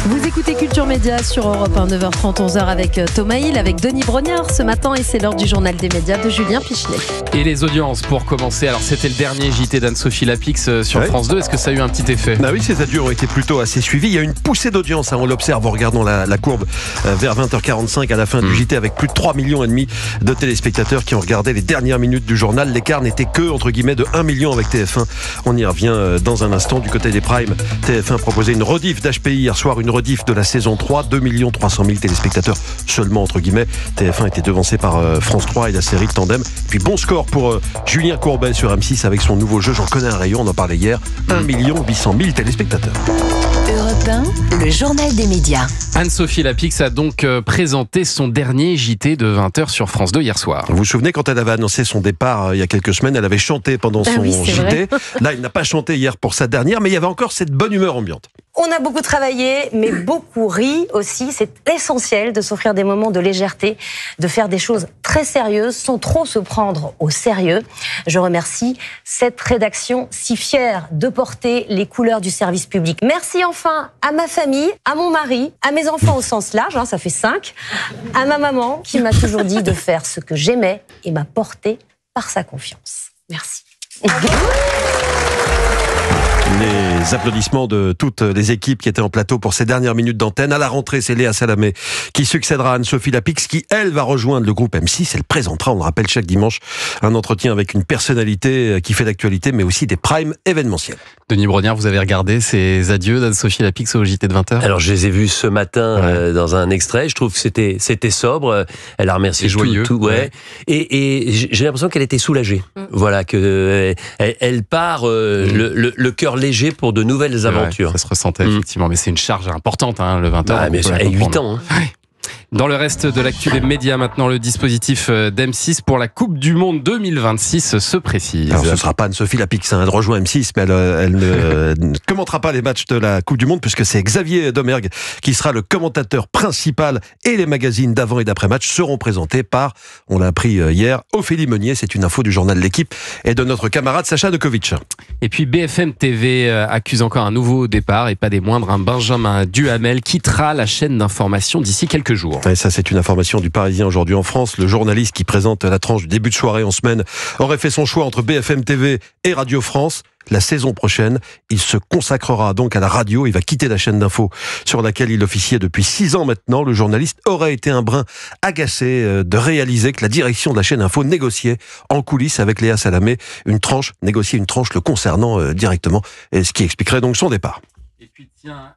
Vous écoutez Culture Média sur Europe 1, 9h30, 11h avec Thomas Hill, avec Denis Brognard ce matin, et c'est l'heure du journal des médias de Julien Pichelet. Et les audiences pour commencer. Alors c'était le dernier JT d'Anne-Sophie Lapix sur France 2. Est-ce que ça a eu un petit effet ? Oui, ces adieux ont été plutôt assez suivis. Il y a une poussée d'audience, on l'observe en regardant la courbe vers 20h45 à la fin du JT, avec plus de 3,5 millions de téléspectateurs qui ont regardé les dernières minutes du journal. L'écart n'était que, entre guillemets, de 1 million avec TF1. On y revient dans un instant. Du côté des primes, TF1 proposait une rediff d'HPI hier soir, une rediff de la saison 3, 2 300 000 téléspectateurs seulement, entre guillemets. TF1 était devancé par France 3 et la série Tandem. Puis bon score pour Julien Courbet sur M6 avec son nouveau jeu. J'en connais un rayon, on en parlait hier. 1 800 000 téléspectateurs. Europe 1, le journal des médias. Anne-Sophie Lapix a donc présenté son dernier JT de 20h sur France 2 hier soir. Vous vous souvenez, quand elle avait annoncé son départ il y a quelques semaines, elle avait chanté pendant son JT. Là, elle n'a pas chanté hier pour sa dernière, mais il y avait encore cette bonne humeur ambiante. On a beaucoup travaillé, mais beaucoup ri aussi. C'est essentiel de s'offrir des moments de légèreté, de faire des choses très sérieuses sans trop se prendre au sérieux. Je remercie cette rédaction si fière de porter les couleurs du service public. Merci enfin à ma famille, à mon mari, à mes enfants au sens large, ça fait 5, à ma maman qui m'a toujours dit de faire ce que j'aimais et m'a porté par sa confiance. Merci. Les applaudissements de toutes les équipes qui étaient en plateau pour ces dernières minutes d'antenne. À la rentrée, c'est Léa Salamé qui succédera à Anne-Sophie Lapix, qui, elle, va rejoindre le groupe M6. Elle présentera, on le rappelle, chaque dimanche, un entretien avec une personnalité qui fait l'actualité, mais aussi des primes événementiels. Denis Brognard, vous avez regardé ces adieux d'Anne-Sophie Lapix au JT de 20h ? Alors, je les ai vus ce matin dans un extrait. Je trouve que c'était sobre. Elle a remercié joyeux. Et j'ai l'impression qu'elle était soulagée. Voilà, que elle part le cœur léger pour de nouvelles aventures. Ça se ressentait effectivement, mais c'est une charge importante, le 20h. Mais ça fait 8 ans. Dans le reste de l'actu des médias, maintenant, le dispositif d'M6 pour la Coupe du Monde 2026 se précise. Alors, ce ne sera pas Anne-Sophie Lapix, elle rejoint M6, mais elle ne commentera pas les matchs de la Coupe du Monde, puisque c'est Xavier Domergue qui sera le commentateur principal, et les magazines d'avant et d'après-match seront présentés par, on l'a appris hier, Ophélie Meunier. C'est une info du journal L'Équipe et de notre camarade Sacha Nokovic. Et puis BFM TV accuse encore un nouveau départ, et pas des moindres. Benjamin Duhamel quittera la chaîne d'information d'ici quelques jours. Et ça, c'est une information du Parisien aujourd'hui en France. Le journaliste qui présente la tranche du début de soirée en semaine aurait fait son choix entre BFM TV et Radio France. La saison prochaine, il se consacrera donc à la radio. Il va quitter la chaîne d'info sur laquelle il officiait depuis 6 ans maintenant. Le journaliste aurait été un brin agacé de réaliser que la direction de la chaîne info négociait en coulisses avec Léa Salamé négocier une tranche le concernant directement, et ce qui expliquerait donc son départ. Et puis tiens,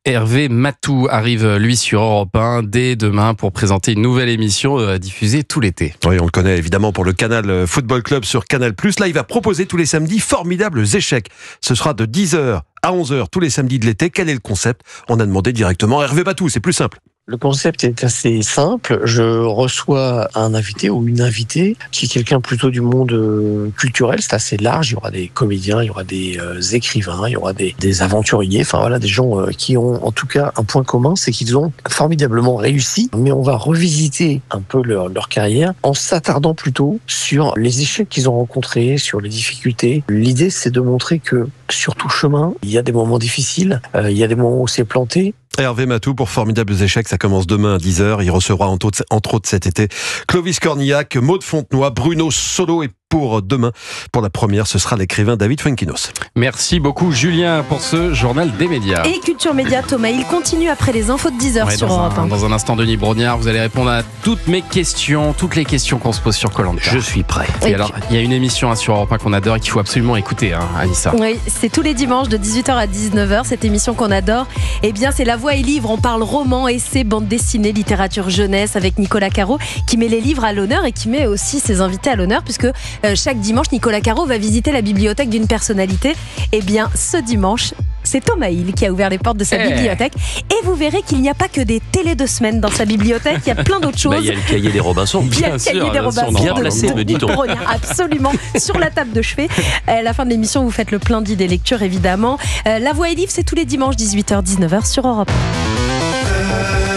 Hervé Matou arrive lui sur Europe 1 dès demain pour présenter une nouvelle émission diffusée tout l'été. Oui, on le connaît évidemment pour le Canal Football Club sur Canal+. Là, il va proposer tous les samedis Formidables échecs. Ce sera de 10h à 11h tous les samedis de l'été. Quel est le concept ? On a demandé directement à Hervé Matou, c'est plus simple. Le concept est assez simple. Je reçois un invité ou une invitée qui est quelqu'un plutôt du monde culturel. C'est assez large. Il y aura des comédiens, il y aura des écrivains, il y aura des aventuriers. Enfin voilà, des gens qui ont en tout cas un point commun, c'est qu'ils ont formidablement réussi. Mais on va revisiter un peu leur carrière en s'attardant plutôt sur les échecs qu'ils ont rencontrés, sur les difficultés. L'idée, c'est de montrer que sur tout chemin, il y a des moments difficiles, il y a des moments où c'est planté. Hervé Matou pour Formidables échecs, ça commence demain à 10h. Il recevra entre autres cet été Clovis Cornillac, Maud Fontenoy, Bruno Solo, et pour demain, pour la première, ce sera l'écrivain David Fuenquinos. Merci beaucoup Julien pour ce journal des médias. Et Culture Média, Thomas, il continue après les infos de 10h sur Europe 1. Dans un instant, Denis Brognard, vous allez répondre à toutes mes questions, toutes les questions qu'on se pose sur Koh-Lanta. Je suis prêt. Et alors, il y a une émission sur Europe 1 qu'on adore et qu'il faut absolument écouter, Anissa. Oui, c'est tous les dimanches de 18h à 19h, cette émission qu'on adore. Eh bien, c'est La Voix et Livre. On parle roman, essai, bande dessinée, littérature jeunesse avec Nicolas Caro qui met les livres à l'honneur et qui met aussi ses invités à l'honneur, puisque chaque dimanche, Nicolas Caro va visiter la bibliothèque d'une personnalité. Eh bien, ce dimanche, c'est Thomas Hill qui a ouvert les portes de sa bibliothèque. Et vous verrez qu'il n'y a pas que des télés de semaine dans sa bibliothèque, il y a plein d'autres choses. Il y a le cahier des Robinson. Il y a le cahier des Robinson. Bien placé, me dit-on. Absolument, sur la table de chevet. À la fin de l'émission, vous faites le plein d'idées lecture, évidemment. La Voix et Livre, c'est tous les dimanches, 18h-19h sur Europe 1.